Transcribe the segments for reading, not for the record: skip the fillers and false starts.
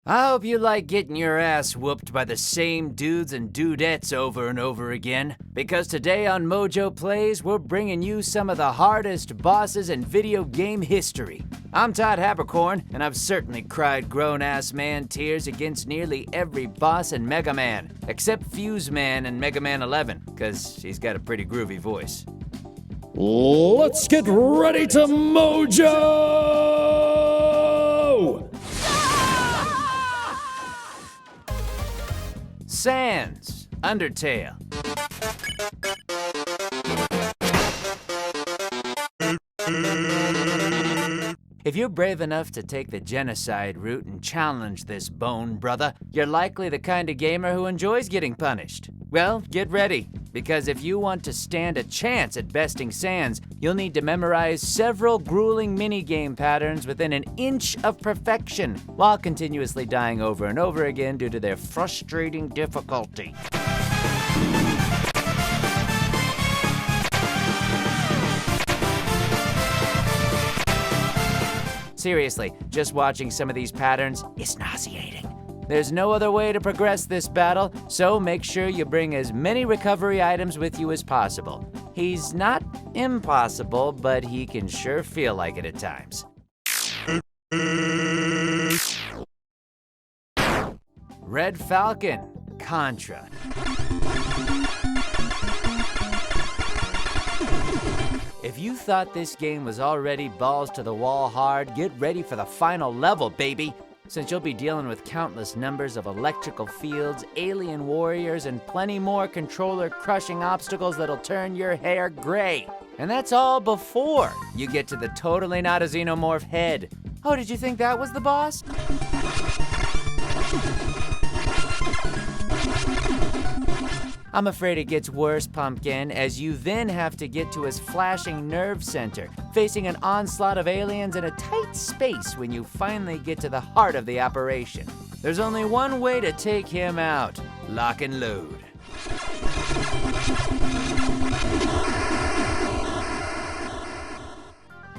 I hope you like getting your ass whooped by the same dudes and dudettes over and over again, because today on MojoPlays, we're bringing you some of the hardest bosses in video game history. I'm Todd Habercorn, and I've certainly cried grown-ass man tears against nearly every boss in Mega Man, except Fuse Man and Mega Man 11, because he's got a pretty groovy voice. Let's get ready to Mojo! Sans, Undertale. If you're brave enough to take the genocide route and challenge this bone brother, you're likely the kind of gamer who enjoys getting punished. Well, get ready, because if you want to stand a chance at besting Sans, you'll need to memorize several grueling minigame patterns within an inch of perfection, while continuously dying over and over again due to their frustrating difficulty. Seriously, just watching some of these patterns is nauseating. There's no other way to progress this battle, so make sure you bring as many recovery items with you as possible. He's not impossible, but he can sure feel like it at times. Red Falcon Contract. If you thought this game was already balls to the wall hard, get ready for the final level, baby! Since you'll be dealing with countless numbers of electrical fields, alien warriors, and plenty more controller-crushing obstacles that'll turn your hair gray. And that's all before you get to the totally not a xenomorph head. Oh, did you think that was the boss? I'm afraid it gets worse, Pumpkin, as you then have to get to his flashing nerve center, facing an onslaught of aliens in a tight space when you finally get to the heart of the operation. There's only one way to take him out: lock and load.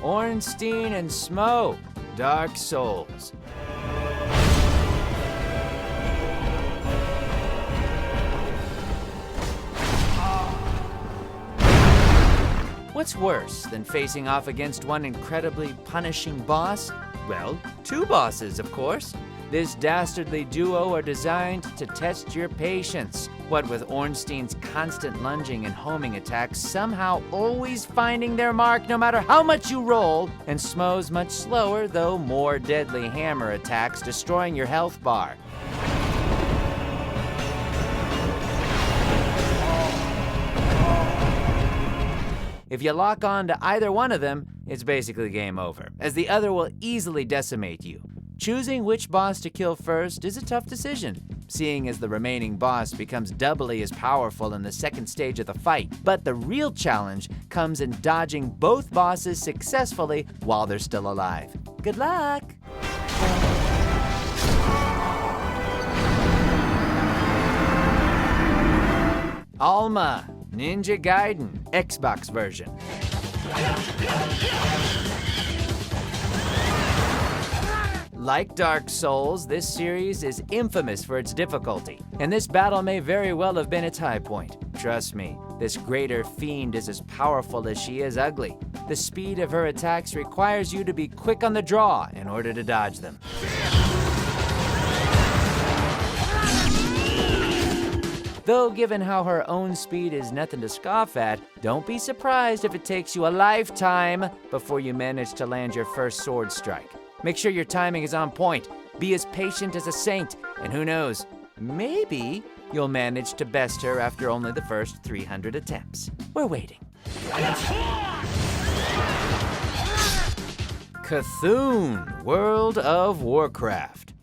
Ornstein and Smo, Dark Souls. What's worse than facing off against one incredibly punishing boss? Well, two bosses, of course. This dastardly duo are designed to test your patience. What with Ornstein's constant lunging and homing attacks somehow always finding their mark no matter how much you roll, and Smo's much slower though more deadly hammer attacks destroying your health bar. If you lock on to either one of them, it's basically game over, as the other will easily decimate you. Choosing which boss to kill first is a tough decision, seeing as the remaining boss becomes doubly as powerful in the second stage of the fight. But the real challenge comes in dodging both bosses successfully while they're still alive. Good luck! Alma, Ninja Gaiden, Xbox version. Like Dark Souls, this series is infamous for its difficulty, and this battle may very well have been its high point. Trust me, this greater fiend is as powerful as she is ugly. The speed of her attacks requires you to be quick on the draw in order to dodge them. Though given how her own speed is nothing to scoff at, don't be surprised if it takes you a lifetime before you manage to land your first sword strike. Make sure your timing is on point, be as patient as a saint, and who knows, maybe you'll manage to best her after only the first 300 attempts. We're waiting. Cthun, World of Warcraft.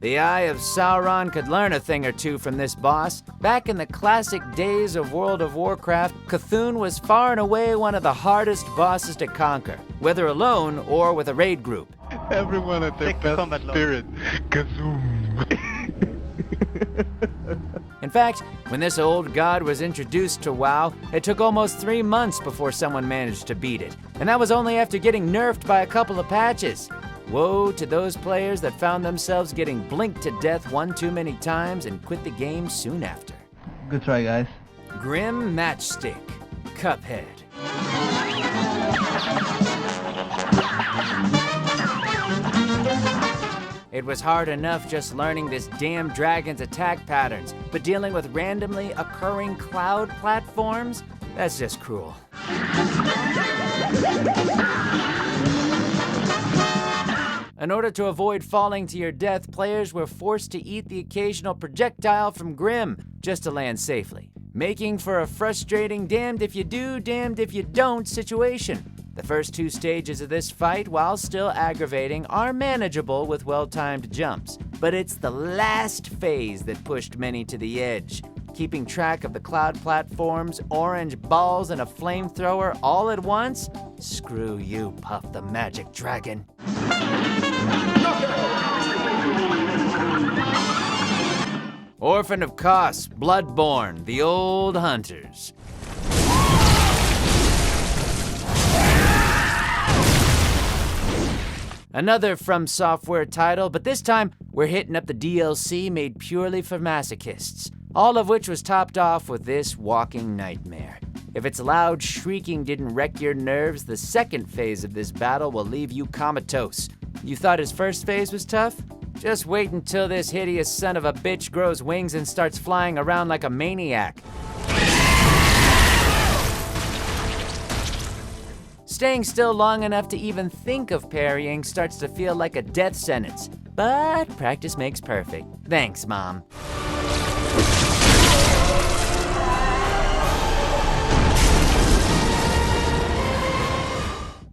The Eye of Sauron could learn a thing or two from this boss. Back in the classic days of World of Warcraft, Cthun was far and away one of the hardest bosses to conquer, whether alone or with a raid group. Everyone at their best spirit. Kazoom. In fact, when this old god was introduced to WoW, it took almost 3 months before someone managed to beat it. And that was only after getting nerfed by a couple of patches. Woe to those players that found themselves getting blinked to death one too many times and quit the game soon after. Good try, guys. Grim Matchstick, Cuphead. It was hard enough just learning this damn dragon's attack patterns, but dealing with randomly occurring cloud platforms? That's just cruel. In order to avoid falling to your death, players were forced to eat the occasional projectile from Grim just to land safely, making for a frustrating damned if you do, damned if you don't situation. The first 2 stages of this fight, while still aggravating, are manageable with well-timed jumps. But it's the last phase that pushed many to the edge. Keeping track of the cloud platforms, orange balls, and a flamethrower all at once? Screw you, Puff the Magic Dragon. Orphan of Kos, Bloodborne, the Old Hunters. Another From Software title, but this time we're hitting up the DLC made purely for masochists, all of which was topped off with this walking nightmare. If its loud shrieking didn't wreck your nerves, the second phase of this battle will leave you comatose. You thought his first phase was tough? Just wait until this hideous son of a bitch grows wings and starts flying around like a maniac. Staying still long enough to even think of parrying starts to feel like a death sentence. But practice makes perfect. Thanks, Mom.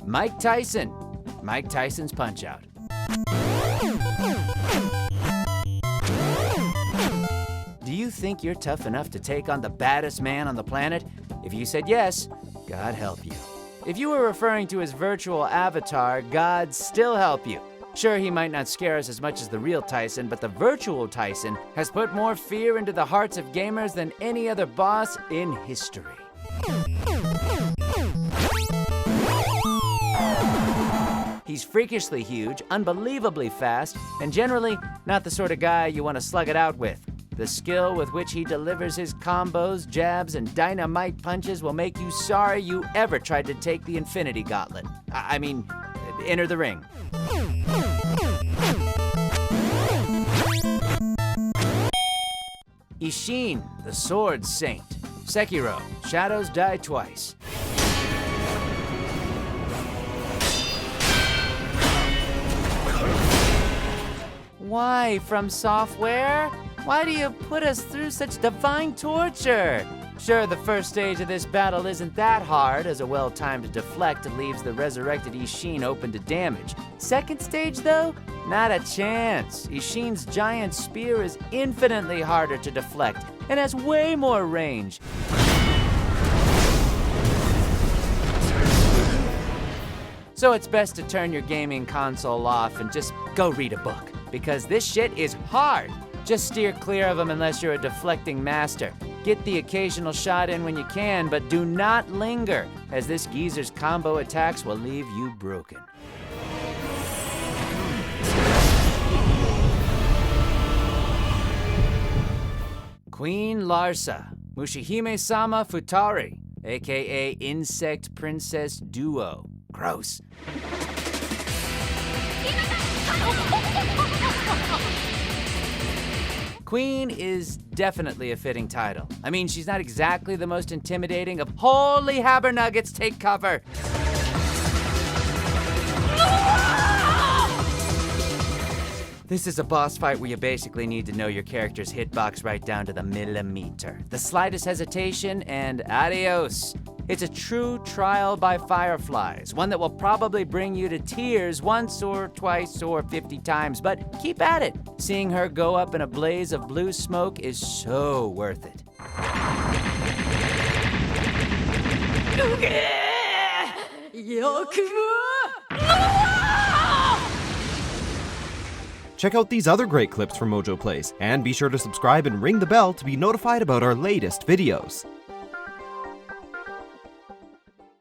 Mike Tyson. Mike Tyson's Punch-Out. Do you think you're tough enough to take on the baddest man on the planet? If you said yes, God help you. If you were referring to his virtual avatar, God still help you. Sure, he might not scare us as much as the real Tyson, but the virtual Tyson has put more fear into the hearts of gamers than any other boss in history. He's freakishly huge, unbelievably fast, and generally not the sort of guy you want to slug it out with. The skill with which he delivers his combos, jabs, and dynamite punches will make you sorry you ever tried to take the Infinity Gauntlet. I mean, enter the ring. Ishin, the Sword Saint. Sekiro, Shadows Die Twice. Why, From Software? Why do you put us through such divine torture? Sure, the first stage of this battle isn't that hard, as a well-timed deflect leaves the resurrected Ishin open to damage. Second stage, though? Not a chance. Ishin's giant spear is infinitely harder to deflect and has way more range. So it's best to turn your gaming console off and just go read a book, because this shit is hard. Just steer clear of them unless you're a deflecting master. Get the occasional shot in when you can, but do not linger, as this geezer's combo attacks will leave you broken. Queen Larsa, Mushihime-sama Futari, aka Insect Princess Duo. Gross. Queen is definitely a fitting title. I mean, she's not exactly the most intimidating of holy habernuggets, take cover. This is a boss fight where you basically need to know your character's hitbox right down to the millimeter. The slightest hesitation and adios. It's a true trial by fireflies, one that will probably bring you to tears once or twice or 50 times, but keep at it. Seeing her go up in a blaze of blue smoke is so worth it. Check out these other great clips from MojoPlays, and be sure to subscribe and ring the bell to be notified about our latest videos.